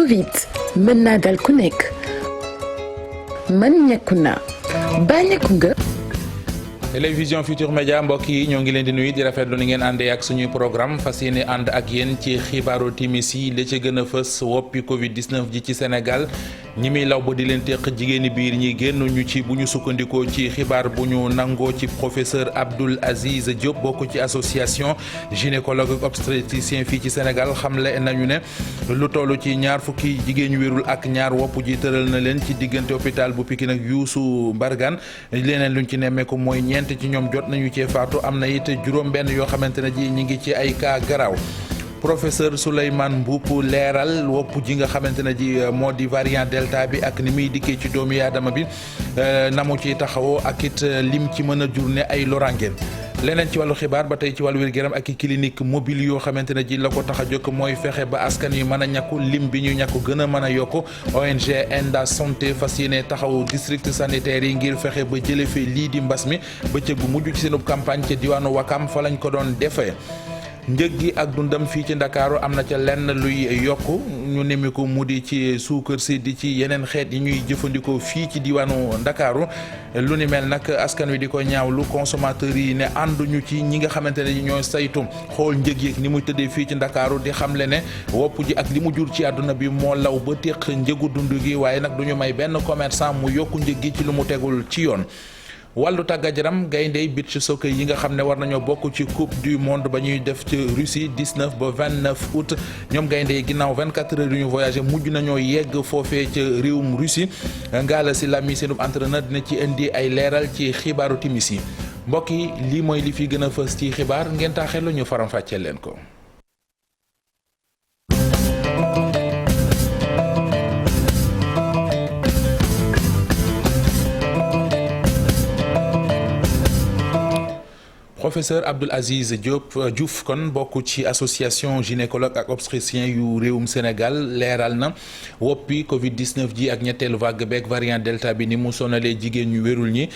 Covid mën naa dal ku nekk man ñekku naa ba ñekku nga. Télévision Futurs Médias mbokk yi ñoo ngi leen di nuyu di rafetlu ni ngeen àndee ak suñuy programme fas yéene ànd ak yéen ci xibaaru timis yi li ci gën a fës woppi Covid 19 ji ci Sénégal ñi muy law ba di leen teq jigéeni biir ñi génn ñu ci bu ñu sukkandikoo ci xibaar bu ñu nangoo ci professeur Abdoul Aziz Diop bokk ci association gynécologue obstétricien fii ci Sénégal xamle nañu ne lu toll ci ñaar fukki jigéen ñu wérul ak ñaar wopp ji tëral na leen ci diggante hôpital bu Pikine ak Youssou Mbargane leneen luñ ci nemmeeku mooy ñeent ci ñoom jot nañu cee faatu am na it juróom-benn yoo xamante ne ji ñi ngi ci ay cas garaaw professeur Souleymane Mboup leeral wopp ji nga xamante ne ji moo di variant delta bi ak ni muy dikkee ci doomu aadama bi na mu ciy taxawoo ak it lim ci mën a jur ne ay lorangeen leneen ci wàllu xibaar ba tey ci wàllu wér-gu-yaram ak i clinique mobile yoo xamante ne ji la ko tax a jóg mooy fexe ba askan yu mën a ñàkku lim bi ñu ñàkku gën a mën a yokk ONG Enda Santé fas yéene taxaw district sanitaire yi ngir fexe ba jële fi lii di mbas mi bëccëg bu mujj ci seenub campagne ca diwaanu Wakam fa lañ ko doon defee njëg gi ak dundam fii ci ndakaaru am na ca lenn luy yokk ñu nemiku mu di ci suukar si di ci yeneen xeet yi ñuy jëfandikoo fii ci diwaanu ndakaaru lu ni mel nag askan wi di ko ñaawlu consommateurs yi ne ànduñu ci ñi nga xamante ne ñooy saytu xool njëg yi ni muy tëddee fii ci ndakaaru di xamle ne wopp ji ak li mu jur ci àdduna bi moo law ba téq njëgu dund gi waaye nag duñu may benn commerçant mu yokku njëg gi ci lu mu tegul ci yoon wàllu tàggat yaram gayndey beach soccer yi nga xam ne war nañoo bokk ci coupe du monde ba ñuy def ci Russie 19 ba 29 août ñoom gayndey ginnaaw 24 heures yu ñu voyagé mujj nañoo yegg foofee ca réewum Russie Ngalla Sylla mi seenub entraîneur dina ci indi ay leeral ci xibaaru timis yi mbokk yi lii mooy li fi gën a fës ci xibaar ngeen taaxee la ñu faram fàcceel leen ko. professeur Abdoul Aziz Diouf kon bokk ci association gynécologue ak obstétricien yu réewum Sénégal leeral na woppi Covid 19 ji ak ñetteelu vague beeg variant delta bi ni mu sonalee jigéen ñu wérul ñi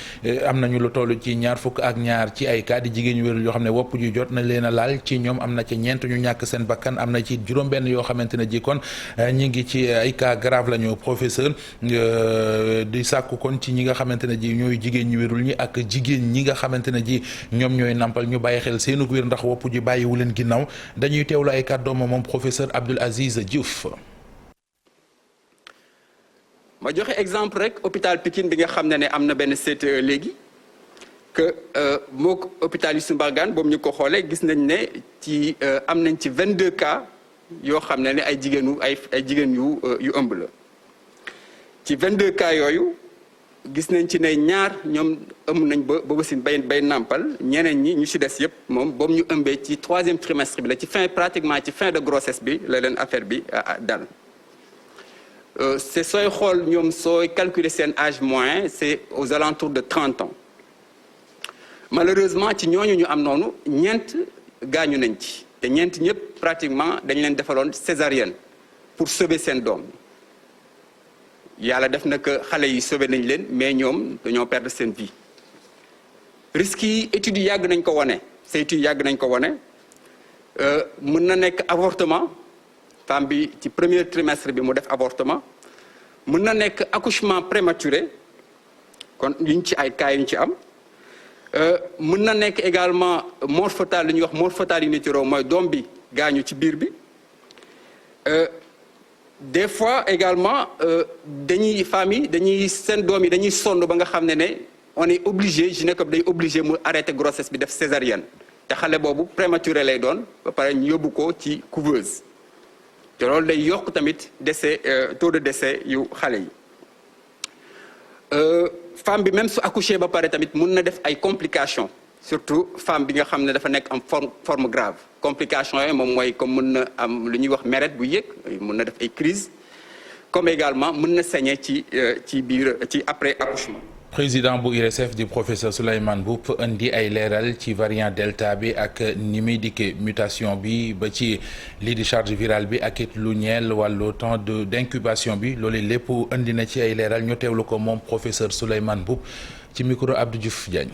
am nañu lu toll ci ñaar fukk ak ñaar ci ay cas di jigéen ñu wérul yoo xam ne wopp ji jot na leen a laal ci ñoom am na ci ñeent ñu ñàkk seen bakkan am na ci juróom-benn yoo xamante ne ji kon ñi ngi ci ay cas grave la ñu professeur di sàkku kon ci ñi nga xamante ne ji ñooy jigéen ñu wérul ñi ak jigéen ñi nga xamante ne ji ñoom ñooy nampal ñu bàyyi xel seenu wér ndax wopp ji bàyyiwu leen ginnaaw dañuy teewlu ay kàddoom moom professeur Abdoul Aziz Diouf. ma joxe exemple rek hôpital Pikine bi nga xam ne am na benn CTE léegi que mook hôpital Youssou Mbargane boobu ñu ko xoolee gis nañ ne ci am nañ ci 22 cas yoo xam ne ay jigéen yu ëmb la ci 22 cas yooyu. gis nañ ci ne ñaar ñoom ëmb nañ ba wasin bay nàmpal ñeneen ñi ñu ci des yëpp moom boobu ñu ëmbee ci 3e trimestre bi la ci pratiquement ci fin de grossesse bi la leen affaire bi dal c'est sooy xool ñoom sooy calculer seen âge moyen c'est aux alentours de 30 ans malheureusement ci ñooñu ñu am noonu ñeent gaañu nañ ci te ñeent ñëpp pratiquement dañ leen defaloon césarienne pour sauver seen doom yàlla def na que xale yi sauvé nañ leen mais ñoom dañoo perdre seen vie risques yi études yi yàgg nañ ko wane ces études yàgg nañ ko wane mën na nekk avortement femme bi ci premier trimestre bi mu def avortement mën na nekk accouchement prématuré kon yuñ ci ay cas yuñ ci am mën na nekk également mort fœtale li ñuy wax mort fœtale in utero mooy doom bi gaañu ci biir bi des fois également dañuy seen doom yi dañuy sonn ba nga xam ne on est obligé gynécologue day obligé mu arrêter grossesse bi def césarienne te xale boobu prématuré lay doon ba pare ñu yóbbu ko ci couveuse te loolu day yokk tamit décès taux de décès yu xale yi femme bi même su accouché ba pare tamit mun na def ay complications surtout femme bi nga xam ne dafa nekk en forme grave complications yooyu moom mooy comme mën na am lu ñuy wax meret bu yëg mën na def ay crise comme également mën na saigner ci biir ci après accouchement. président bu IRESSEF di professeur Souleymane Mboup indi ay leeral ci variant delta bi ak ni muy dikkee mutation bi ba ci lii di charge virale bi ak it lu ñeel wàllu temps d'incubation bi loolu lépp indi na ci ay leeral ñu teewlu ko moom professeur Souleymane Mboup ci micro Abdou Diouf Diagne.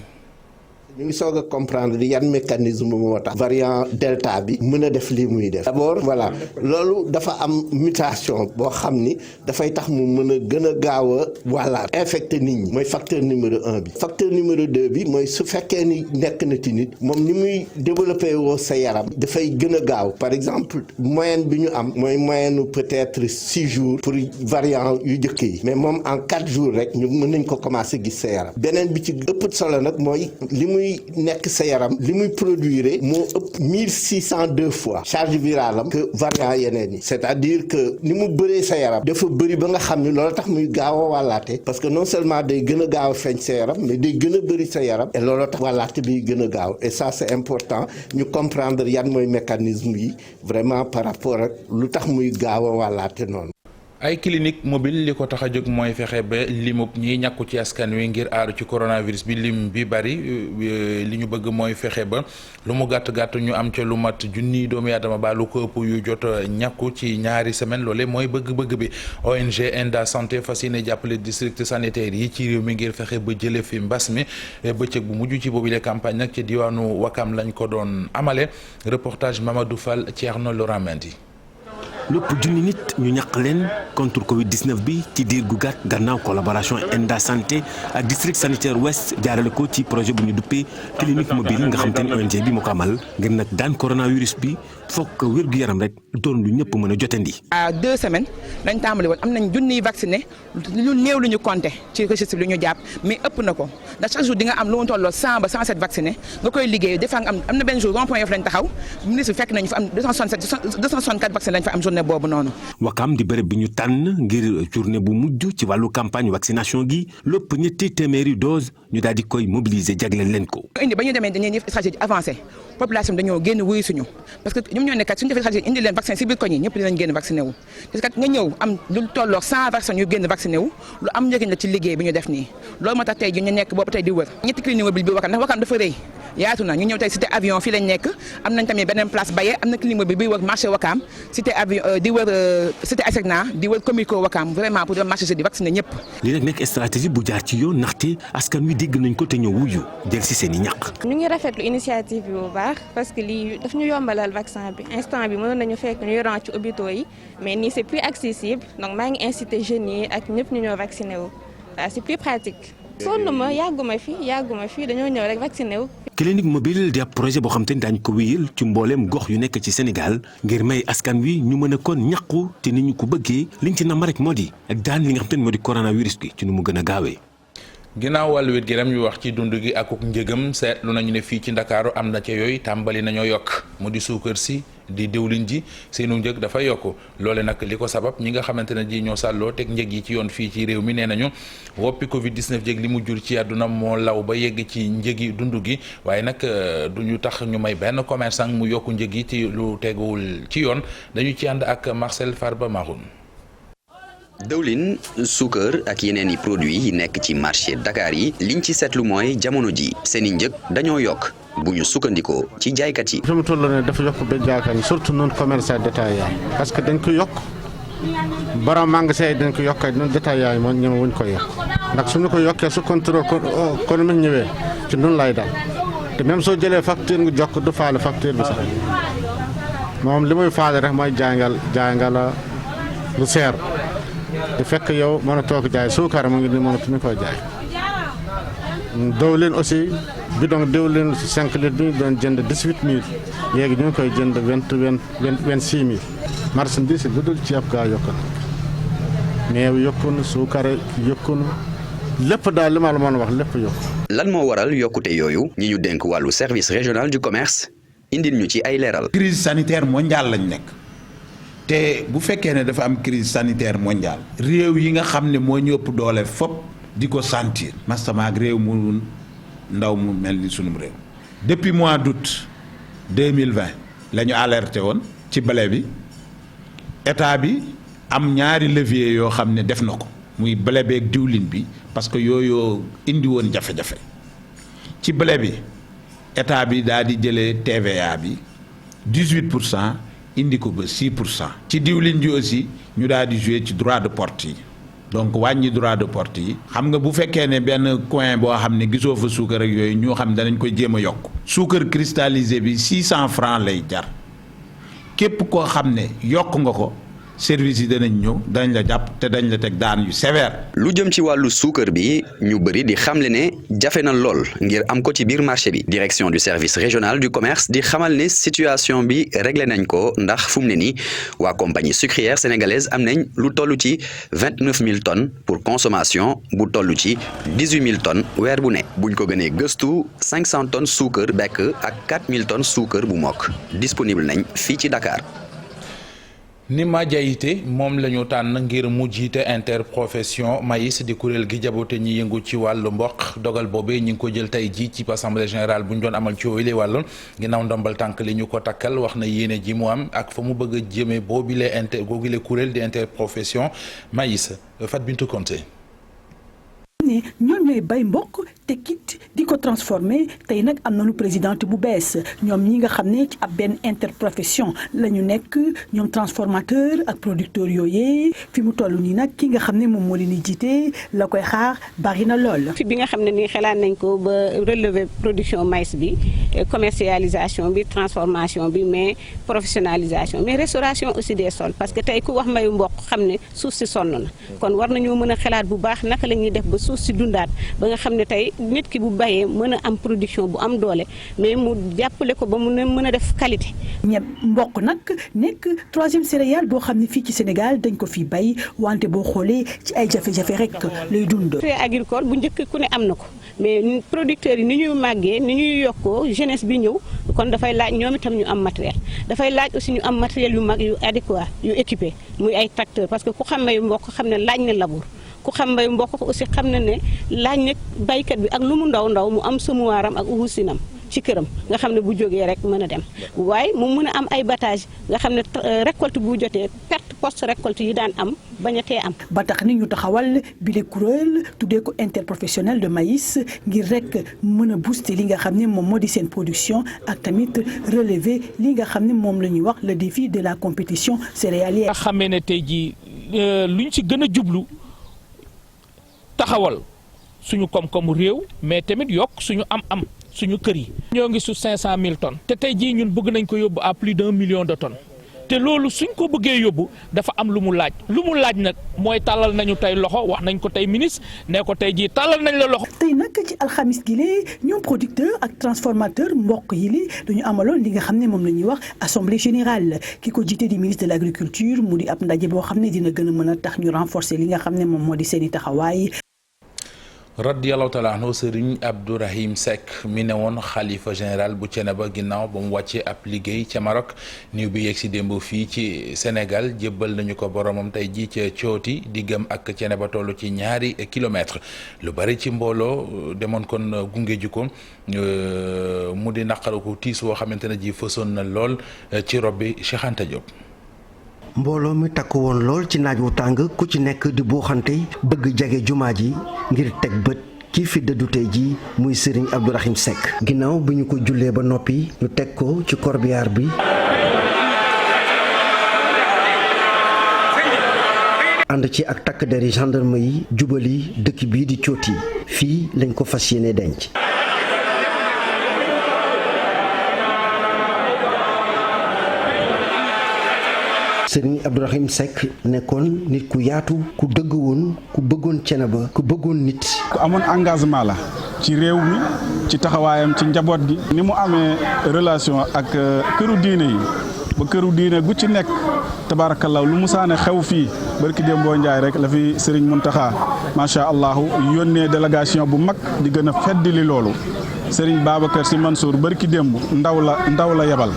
ñu ngi soog a comprendre yan mécanisme moo tax variant delta bi mën a def lii muy def d'abord voilà loolu dafa am mutation boo xam ni dafay tax mu mën a gën a gaaw a wàllaat infecté nit ñi mooy facteur numéro 1 bi facteur numéro 2 bi mooy su fekkee ni nekk na ci nit moom ni muy développé woo sa yaram dafay gën a gaaw par exemple moyenne bi ñu am mooy moyenne peut-être 6 jours pour variant yu njëkk yi mais moom en 4 jours rek ñu mën nañ ko commencer gis sa yaram beneen bi ci ëpp solo nag mooy li muy nekk sa yaram li muy produire moo ëpp 1602 fois charge virale am que variant yeneen yi c'est-à-dire que ni mu bëree sa yaram dafa bëri ba nga xam ne loolu tax muy gaaw a wàllaate parce que non seulement day gën a gaaw a feeñ sa yaram mais day gën a bëri sa yaram et loolu tax wàllaate bi gën a gaaw et ça c'est important ñu comprendre yan mooy mécanisme yi vraiment par rapport ak lu tax muy gaaw a wàllaate noonu. ay clinique mobile li ko tax a jóg mooy fexe ba limub ñiy ñàkku ci askan wi ngir aaru ci coronavirus bi lim bi bari li ñu bëgg mooy fexe ba lu mu gàtt-gàtt ñu am ca lu mat junniy doomu aadama ba lu ko ëpp yu jot ñàkku ci ñaari semaine loole mooy bëgg-bëgg bi ONG Enda Santé fas yéene jàppale district sanitaire yi ci réew mi ngir fexe ba jële fi mbas mi bëccëg bu mujj ci boobule campagne nag ci diwaanu Wakam lañ ko doon amale reportage Mamadou Fall Thierno Laurent Mendy. lépp junni nit ñu ñàq leen contre Covid 19 bi ci diir gu gàtt gannaaw collaboration Enda Santé ak district sanitaire ouest jaarale ko ci projet bu ñu duppee clinique mobile nga xam te ne ONG bi moo ko amal ngir nag daan coronavirus bi fokk wér-gu-yaram rek doon lu ñëpp mën a jotandi. à 2 semaines lañ tàmbali woon am nañ junniy vacciné lu néew lu ñu compté ci registre bi lu ñu jàpp mais ëpp na ko ndax chaque jour di nga am lu mu tolloo 100 ba 107 vacciné nga koy liggéey des fois nga am na benn jour rond-point Yoff lañ taxaw ministre fekk nañu fa am 264 vacciné lañ fa am journée boobu noonu. Wakam di bërëb bi ñu tànn ngir journée bu mujj ci wàllu campagne vaccination gi lépp ñetti téeméeri dose ñu daal di koy mobiliser jagleel leen ko. indi ba ñu demee dañuy def stratégie avancée population dañoo génn wuyu suñu parce que ñoom ñoo ne kat suñu defee stratégie indi leen vaccin si biir koñ yi ñëpp dinañ génn vacciné wu parce que kat nga ñëw am lu tolloog 100 vaccin yu génn vacciné wu lu am njëriñ la ci liggéey bi ñu def nii loolu moo tax tey ji ñu nekk boobu tey di wër ñetti clinique mobile bi Wakam ndax Wakam dafa rëy yaatu na ñu ñëw tey cité avion fii lañ nekk am nañ tamit beneen place Baye am na clinique mobile bi wër marché Wakam cité avion di wër cité Asegna di wër comico Wakam vraiment pour dem marché di vacciner ñëpp. li nag nekk stratégie bu jaar ci yoon ndaxte askan wi dégg nañ ko te ñëw wuyu jël si seen i ñàq. ñu ngi rafetlu initiative bi bu baax parce que lii daf ñu yombalal vaccin bi instant bi mënoon nañu fekk ñu rang ci hôpitaux yi mais nii c'est plus accessible donc maa ngi inciter jeunes yi ak ñëpp ñu ñëw vacciner wu waaw c'est plus pratique. sonn ma yàgguma fi dañoo ñëw rek vacciner wu. clinique mobile di ab projet boo xam te ni daañu ko wéyal ci mbooleem gox yu nekk ci Sénégal ngir may askan wi ñu mën a kon ñàqu te ni ñu ko bëggee liñ ci nam rek moo di ak daan li nga xam te ni moo di coronavirus gi ci nu mu gën a gaawee. ginnaaw wàllu wér gi ram ñu wax ci dund gi akuk njëgam seetlu nañu ne fii ci Ndakaaru am na ca yooyu tàmbali nañoo yokk mu di suukar si di diwlin ji seenu njëg dafa yokk loole nag li ko sabab ñi nga xamante ne ji ñoo sàlloo teg njëg yi ci yoon fii ci réew mi nee nañu woppi Covid 19 jég li mu jur ci àdduna moo law ba yegg ci njëgi dund gi waaye nag du ñu tax ñu may benn commerçant mu yokku njëg yi ci lu teguwul ci yoon dañu ci ànd ak Marcel Farba Maroun. dëwlin suukar ak yeneen i produits yi nekk ci marché Dakar yi liñ ci seetlu mooy jamono ji seeni njëg dañoo yokk bu ñu sukkandikoo ci jaaykat yi. fi mu toll ne dafa yokk ba jaakaar surtout noonu commerçant détaillant parce que dañ ko yokk borom magasin yi dañ ko yokk noonu détaillant yi moom ñeme wuñ ko yokk ndax suñu ko yokkee su contrôle économique ñëwee ci noonu lay dal te même soo jëlee facture nga jokk du faale facture bi sax moom li muy faale rek mooy jaay lu seer. te fekk yow mën a toog jaay suukar mu ngi nii mënatuñu koy jaay diwlin aussi bidon diwlin 5 litres bi ñu doon jënd 18000 léegi ñu ngi koy jënd 26000 marchandise lu dul ceeb gaa yokku na meew yokku na suukar yokku na lépp daal li ma la mën a wax lépp yokku. lan moo waral yokkute yooyu ñi ñu dénk wàllu service régional du commerce indil ñu ci ay leeral. crise sanitaire mondiale lañ nekk. te bu fekkee ne dafa am crise sanitaire mondiale réew yi nga xam ne moo ñu ëpp doole fop di ko sentir mastama ak réew mu ndaw mu mel ni sunum réew depuis mois d'août 2020 la ñu alerté woon ci blé bi état bi am ñaari levier yoo xam ne def na ko muy blé bi ak diwlin bi parce que yooyu indi woon jafe-jafe ci blé bi état bi daal di jëlee TVA bi 18% indi ko ba 6%. ci diwlin ji aussi ñu daal di jouer ci droit de porte yi donc wàññi droit de porte yi xam nga bu fekkee ne benn coin boo xam ne gisoo fa suukar ak yooyu ñoo xam danañ koy jéem a yokk suukar cristallisé bi 600 francs lay jar képp koo xam ne yokk nga ko service yi danañ ñëw dañ la jàpp te dañ la teg daan yu sévère. lu jëm ci wàllu suukar bi ñu bëri di xamle ne jafe na lool ngir am ko ci biir marché bi direction du service régional du commerce di xamal ne situation bi réglé nañ ko ndax fu mu ne nii waa compagnie sucrière sénégalaise am nañ lu toll ci 29 000 tonnes pour consommation bu toll ci 18 000 tonnes weer bu ne buñ ko gënee gëstu 500 tonnes suukar bekk ak 4 000 tonnes suukar bu mokk disponible nañ fii ci Dakar. Nima Diaité moom la ñu tànn ngir mu jiite interprofession maïs di kuréel gi jaboote ñi yëngu ci wàllu mboq dogal boobee ñi ngi ko jël tey ji ci assemblée générale bu ñu doon amal ci wooyu wàllu ginnaaw ndombal tànk li ñu ko takkal wax na yéene ji mu am ak fa mu bëgg a jëmee boobile kuréel di interprofession maïs Fat Bintou Konté ne ñoom ñooy bay mboq te kit di ko transformé tey nag am nañu présidente bu bees ñoom ñi nga xam ne ci ab benn interprofession la ñu nekk ñoom transformateur ak producteur yooyee fi mu toll nii nag ki nga xam ne moom moo leen di jiite la koy xaar bari na lool. fi bi nga xam ne nii xalaat nañ ko ba relever production maïs bi commercialisation bi transformation bi mais professionnalisation mais restauration aussi des sols parce que tey ku wax mbayu mboq xam ne suuf si sonn na kon war nañoo mën a xalaat bu baax naka la ñuy def ba suuf si dundaat ba nga xam ne tey nit ki bu bayee mën a am production bu am doole mais mu jàppale ko ba mu mën a def qualité. ñebe mboq nag nekk troisième céréale boo xam ne fii ci Sénégal dañ ko fi bay wante boo xoolee ci ay jafe-jafe rek lay dund. agricole bu njëkk ku ne am na ko mais producteurs yi ni ñuy màggee ni ñuy yokkoo jeunesse bi ñëw kon dafay laaj ñoom itam ñu am matériel dafay laaj aussi ñu am matériel yu mag yu adéquat yu équipé muy ay tracteurs parce que ku xam ne mboq xam ne laaj na labour. ku xam mbay mboq aussi xam na ne laaj na baykat bi ak lu mu ndaw ndaw mu am semuwaaram ak wuusinam ci këram nga xam ne bu jógee rek mën a dem waaye mu mën a am ay battage nga xam ne récolte bu jotee perte post récolte yi daan am bañ a tee am. ba tax ni ñu taxawal bile kuréel tuddee ko interprofessionnel de maïs ngir rek mën a booster li nga xam ne moom moo di seen production ak tamit relever li nga xam ne moom la ñuy wax le défi de la compétition céréalière. nga xamee ne tey jii luñ ci gën a jublu. taxawal suñu koom-koomu réew mais tamit yokk suñu am-am suñu kër yi. ñoo ngi su 500 000 tonnes. te tey jii ñun bëgg nañ ko yóbbu à plus d'1 million de tonnes te loolu suñ ko bëggee yóbbu dafa am lu mu laaj nag mooy tàllal nañu tey loxo wax nañ ko tey ministre ne ko tey jii tàllal nañ la loxo. tey nag ci alxamis gi lee ñoom producteur ak transformateur mboq yi li dañu amaloon li nga xam ne moom la ñuy wax assemblée générale ki ko jiite di ministre de l' agriculture mu di ab ndaje boo xam ne dina gën a mën a tax ñu renforcer li nga xam ne moom moo di seeni taxawaay. radiyallahu taala anhu Serigne Abdourahim Seck mi ne woon xalifa général bu Thiénaba ginnaaw ba mu wàccee ab liggéey ca Maroc niw bi yegg si démb fii ci Sénégal jébbal nañu ko boromam tey jii ca cooti diggam ak Thiénaba toll ci 2 kilomètres lu bari ci mbooloo demoon kon gunge ji ko mu di naqaru ko tiis woo xamante ne ji fësoon na lool ci rob bi Cheikh Anta Diop. mbooloo mi takk woon lool ci naaj wu tàng ku ci nekk di buuxante bëgg jege jumaa ji ngir teg bët kii fi dëddu tey ji muy Serigne Abdourahim Seck ginnaaw bi ñu ko jullee ba noppi ñu teg ko ci corbillard bi ànd ci ak takk deri gendarme yi jubali dëkk bii di cooti fii lañ ko fas yéene denc. Serigne Abdourahim Seck nekkoon nit ku yaatu ku dëgg woon ku bëggoon Thiénaba ku bëggoon nit. ku amoon engagement la ci réew mi ci taxawaayam ci njaboot gi. ni mu amee relation ak këru diine yi ba këru diine gu ci nekk tabaarakallaa lu musaane xew fii barki Dembo Njaay rek la fi Serigne Mountakha macha allah yónnee délégation bu mag di gën a feddali loolu Serigne Babacar Sy Mansour barki démb ndaw la yebal.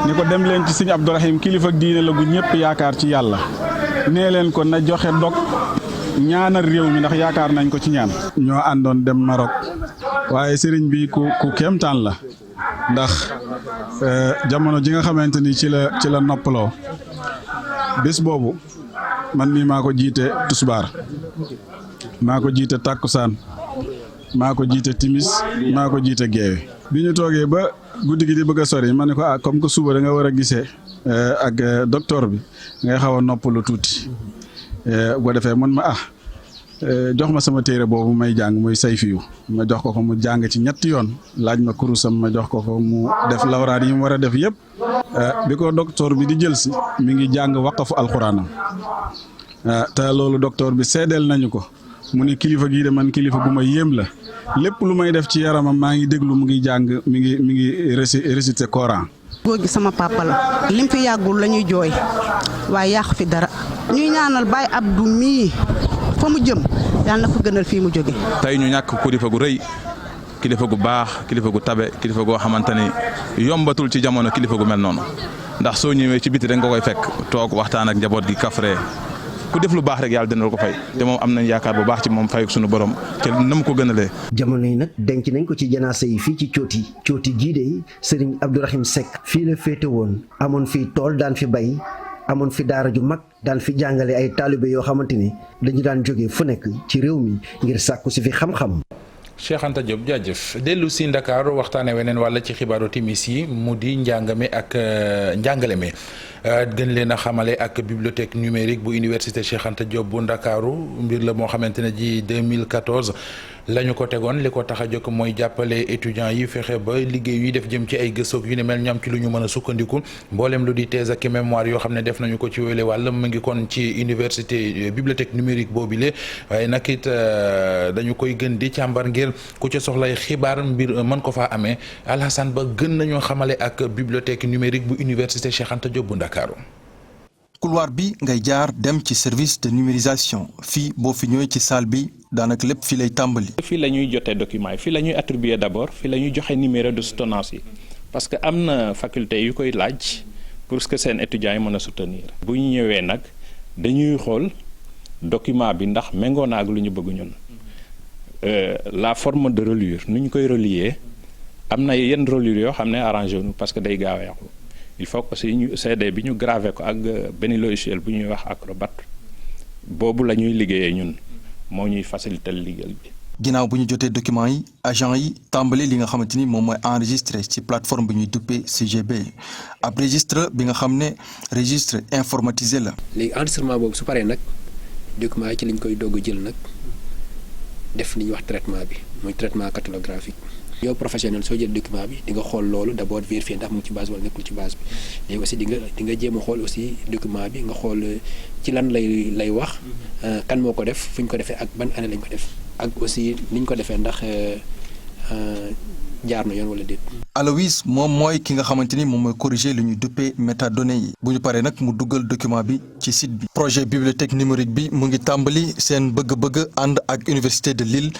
ni ko dem leen ci sëñ Abdourahim kilifa diine la gu ñëpp yaakaar ci yàlla nee leen ko na joxe dog ñaanal réew mi ndax yaakaar nañ ko ci ñaan. ñoo àndoon dem Maroc waaye sëriñ bi ku kéemtaan la ndax jamono ji nga xamante ni ci la noppaloo bés boobu man mii maa ko jiite tusbaar maa ko jiite tàkkusaan maa ko jiite timis maa ko jiite geewe bi ñu toogee ba guddi gi di bëgg a sori ma ne ko comme que suba da nga war a gisee ak docteur bi ngay xaw a noppalu tuuti bu ko defee man ma jox ma sama téere boobu may jàng muy sayfiyu ma jox ko mu jàng ci ñetti yoon laaj ma kurusam ma jox ko mu def lawraat yi mu war a def yëpp bi ko docteur bi di jël si mi ngi jàng waqafu alxuraanam te loolu docteur bi seedeel nañu ko mu ne kilifa gii de man kilifa gu ma yéem la lépp lu may def ci yaramam maa ngi déglu mu ngi jàng mi ngi réciter Coran. góor gi sama papa la lim fi yàggul la ñuy jooy waaye yàqu fi dara ñuy ñaanal Baye Abdou mii fa mu jëm yàlla na ko gënal fii mu jóge. tey ñu ñàkk kilifa gu rëy kilifa gu baax kilifa gu tabe kilifa goo xamante ni yombatul ci jamono kilifa gu mel noonu ndax soo ñëwee ci biti rek nga koy fekk toog waxtaan ak njaboot gi kafre ku def lu baax rek yàlla dina ko fay te moom am nañ yaakaar bu baax ci moom fay suñu borom te na mu ko gënalee. jamono yi nag denc nañ ko ci janaasa yi fii ci cooti gii de Serigne Abdourahim Seck fii la féete woon amoon fii tool daan fi bay amoon fi daara ju mag daan fi jàngale ay taalibe yoo xamante ni dañu daan jóge fu nekk ci réew mi ngir sàkku si fi xam-xam. Cheikh Anta Diop jaajëf dellu si Ndakaaru waxtaane weneen wàlla ci xibaaru timis yi mu di njàng mi ak njàngale mi gën leen a xamale ak bibliothèque numérique bu université Cheikh Anta Diop bu Ndakaaru mbir la moo xamante ne ji 2014 la ñu ko tegoon li ko tax a jóg mooy jàppale étudiants yi fexe ba liggéey yi def jëm ci ay gëstoog yu ne mel ñam ci lu ñu mën a sukkandiku mboolem lu di thèse ak mémoire yoo xam ne def nañu ko ci wéle wàll mu ngi kon ci université bibliothèque numérique boobile waaye nag it dañu koy gën di càmbar ngir ku ci soxlay xibaar mbir mën ko faa amee Alhassane Ba gën nañoo xamale ak bibliothèque numérique bu université Cheikh Anta Diop bu Ndakaaru. couloir bi ngay jaar dem ci service de numérisation fii boo fi ñëwee ci salle bi daanaka lépp fii lay tàmbali. fii la ñuy jotee documents yi fii la ñuy attribuer d'abord fii la ñuy joxe numéro de soutenance yi parce que am na faculté yu koy laaj pour que seen étudiants yi mën a soutenir. bu ñu ñëwee nag dañuy xool document bi ndax méngoo na ak lu ñu bëgg ñun la forme de reliure nu ñu koy relier am na yenn reliure yoo xam ne arrangé wuñu parce que day gaaw a yàqu. il faut aussi ñu CD bi ñu gravé ko ak benn logiciel bu ñuy wax Acrobat boobu la ñuy liggéeyee ñun moo ñuy faciliter liggéey bi. ginnaaw bu ñu jotee documents yi agent yi tàmbali li nga xamante ni moom mooy enregistré ci plateforme bi ñuy duppee CGB ab registre bi nga xam ne registre informatisé la. léegi enregistrement boobu su paree nag documents yi ci lañ koy doog a jël nag def li ñuy wax traitement bi muy traitement catalographique. yow professionnel soo jël document bi di nga xool loolu d'abord vérifier ndax mu ngi ci base wala nekkul ci base bi léegi aussi di nga jéem a xool aussi document bi nga xool ci lan lay wax kan moo ko def fu ñu ko defee ak ban année lañ ko def ak aussi ni ñu ko defee ndax jaar na yoon wala déet. Aloïs moom mooy ki nga xamante ni moom mooy corriger lu ñuy duppee métadonnées yi bu ñu paree nag mu duggal document bi ci site bi. projet bibliothèque numérique bi mu ngi tàmbali seen bëgg-bëgg ànd ak université de Lille.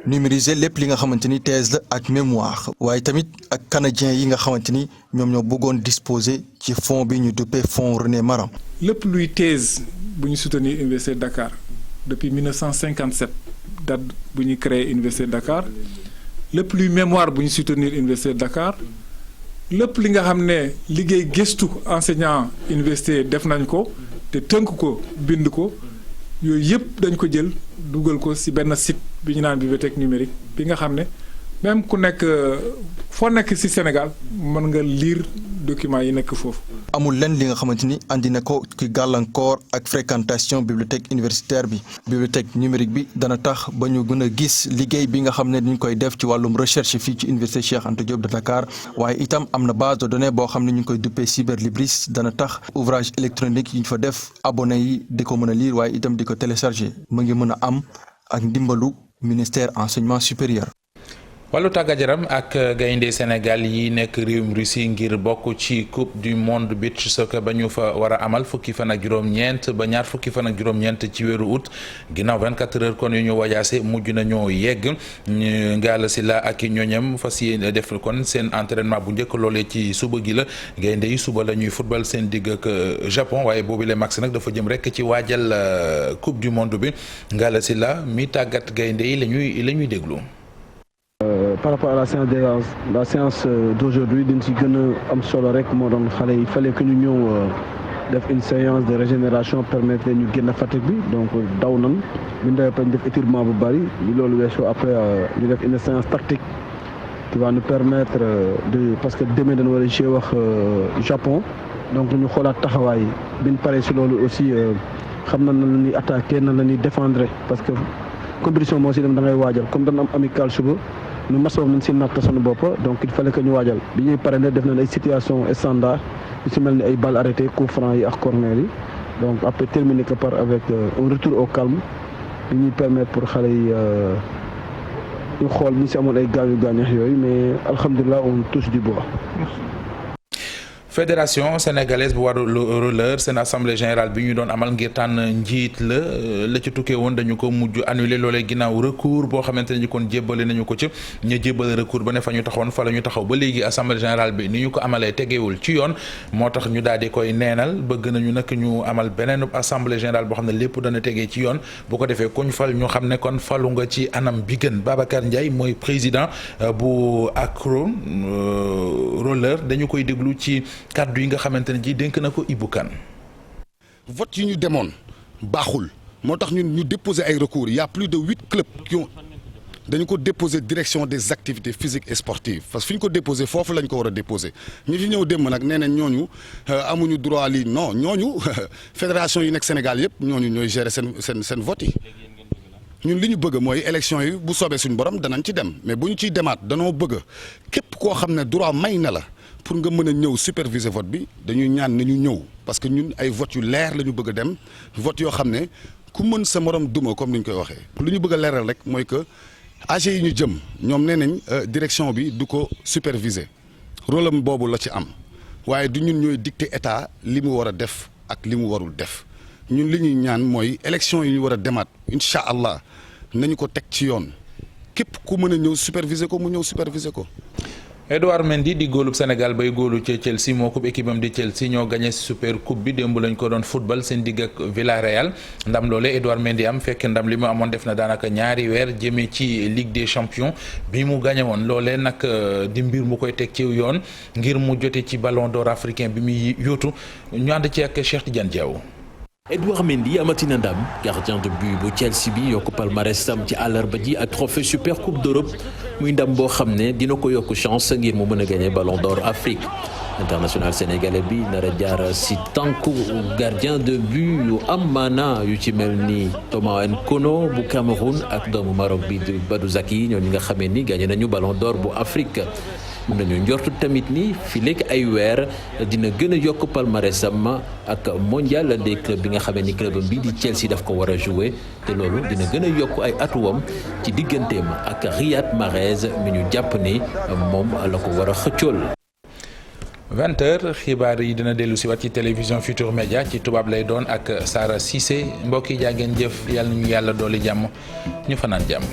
numériser lépp li nga xamante ni thèse la ak mémoire waaye tamit ak canadien yi nga xamante ni ñoom ñoo bëggoon disposer ci fonds bi ñu duppee fonds René Maran. lépp luy thèse bu ñu soutenir université de Dakar depuis 1957 date bu ñu créé université de Dakar lépp luy mémoire bu ñu soutenir université de Dakar lépp li nga xam ne liggéey gëstu enseignant université def nañ ko te tënk ko bind ko yooyu yëpp dañ ko jël dugal ko ci benn site bi ñu naan bibliothèque numérique bi nga xam ne même ku nekk foo nekk ci Sénégal mën nga lire documents yi nekk foofu. amul lenn li nga xamante ni andi na ko ci gàllankoor ak fréquentation bibliothèque universitaire bi bibliothèque numérique bi dana tax ba ñu gën a gis liggéey bi nga xam ne dañ koy def ci wàllum recherche fii ci université Cheikh Anta Diop de Dakar waaye itam am na base de données boo xam ne ñu ngi koy duppee Cyberlibris dana tax ouvrage électronique yi ñu fa def abonné yi di ko mën a lire waaye itam di ko télécharger mu ngi mën a am ak ndimbalu ministère enseignement supérieur. wàllu tàggat yaram ak gaynde Sénégal yi nekk réewum Russie ngir bokk ci coupe du monde beach soccer ba ñu fa war a amal fukki fan ak juróom-ñeent ba ñaar fukki fan ak juróom-ñeent ci weeru août ginnaaw 24 heures kon yu ñu wajaase mujj nañoo yegg Ngalla Sylla ak ñooñam fas yéene def kon seen entraînement bu njëkk loolee ci suba gi la gaynde yi suba la ñuy football seen digg ak Japon waaye boobu le max nag dafa jëm rek ci waajal coupe du monde bi Ngalla Sylla mi tàggat gaynde yi la ñuy déglu. Par rapport à la séance d'aujourd'hui dañ ci gën a am solo rek moo doon xale yi fallait que ñu ñëw def une séance de régénération permettre ñu génn fatigue bi donc daw nan ñu def étirement bu bari ñu loolu weesoo après ñu def une séance tactique qui va nous permettre parce que demain dañu war a jouer wax Japon donc ñu xoolaat taxawaay bi ñu paree ci loolu aussi xam na nan la ñuy attaquer nan la ñuy défendre parce que compétition moo si dem da ngay waajal comme dana am amical suba nu match boobu nañ si natt suñu bopp donc il fallait que ñu waajal bi ñuy pare ne def nañ ay situation standard yu si mel ni ay balles arrêtées coups francs yi ak corner yi donc après terminer que par avec un retour au calme li ñuy permettre pour xale yi ñu xool ñi si amoon ay gaañu yooyu mais alhamdulilah on touche du bois. fédération sénégalaise bu wàllu roller seen assemblée générale bi ñu doon amal ngir tànn njiit la ci tukkee woon dañu ko mujj annulé loolee ginnaaw recours boo xamante ne ñu kon jébbale nañu ko ci ñu jébbale recours ba ne fa ñu taxawoon fa la ñu taxaw ba léegi assemblée générale bi ni ñu ko amalee tegewul ci yoon moo tax ñu daal di koy neenal bëgg nañu nag ñu amal beneen assemblée générale boo xam ne lépp dana tegee ci yoon bu ko defee kuñ fal ñu xam ne kon falu nga ci anam bi gën. Babacar Ndiaye mooy président bu Acron roller dañu koy déglu ci kaddu yi nga xamante ne ji dénk na ko Ibou Kane. vote yi ñu demoon baaxul moo tax ñun ñu déposer ay recours il y a plus de 8 clubs qui ont dañu ko déposer direction des activités physiques et sportives parce que fi ñu ko déposer foofu lañ ko war a déposer ñi fi ñëw démb nag nee nañ ñooñu amuñu droit lii non ñooñu fédération yi nekk Sénégal yëpp ñooñu ñooy gérer seen vote yi. ñun li ñu bëgg mooy élection yi bu soobee suñu borom danañ ci dem mais bu ñu ciy demaat danoo bëgg képp koo xam ne droit may na la pour nga mën a ñëw superviser vote bi dañuy ñaan nañu ñëw parce que ñun ay vote yu leer la ñu bëgg a dem vote yoo xam ne ku mën sa morom duma comme ni ñu koy waxee. lu ñu bëgg a leeral rek mooy que AG yi ñu jëm ñoom nee nañ direction bi du ko superviser rôle am boobu la ci am waaye du ñun ñooy dicter état li mu war a def ak li mu warul def ñun li ñuy ñaan mooy élection yi ñu war a demaat incha allah nañu ko teg ci yoon képp ku mën a ñëw superviser ko mu ñëw superviser ko. Edouard Mendy di góolub Sénégal bay góolu ca Chelsea moo ko équipe am di Chelsea ñoo gagné super coupe bi démb lañ ko doon football seen digg ak Villarreal ndam loole Edouard Mendy am fekk ndam li mu amoon def na daanaka ñaari weer jëmee ci Ligue des champions bi mu gagné woon loolee nag di mbir mu koy teg ci yoon ngir mu jote ci ballon d'or africain bi muy yóotu ñu ànd ci ak Cheikh Tidiane Diaw. Edouard Mendy amati na ndam gardien de but bu Chelsea bi yokk palmarès am ci àllarba ji ak trophée super coupe d'Europe muy ndam boo xam ne dina ko yokk chance ngir mu mën a gagner ballon d'or Afrique. international sénégalais bi nar a jaar si tànku gardien de but yu am maana yu ci mel ni Thomas Nkono bu Cameroun ak doomu Maroc bi di Badou Zaki ñoo ñi nga xamee ni gagné nañu ballon d'or bu Afrique. mën nañu njortu tamit ni fi léegi ay weer dina gën a yokk palmarèsam ak mondial des clubs bi nga xamee ni clubam bi di Chelsea daf ko war a jouer te loolu dina gën a yokk ay atuwam ci digganteem ak Riyad Mahrez mi ñu jàpp ni moom la ko war a xëccool. 20h xibaar yi dina dellu si waat ci télévision Futur Média ci tubaab lay doon ak Sara Cissé mbokk yi jaa ngeen jëf yàlla nañu yàlla dooli jàmm ñu fanaan jàmm.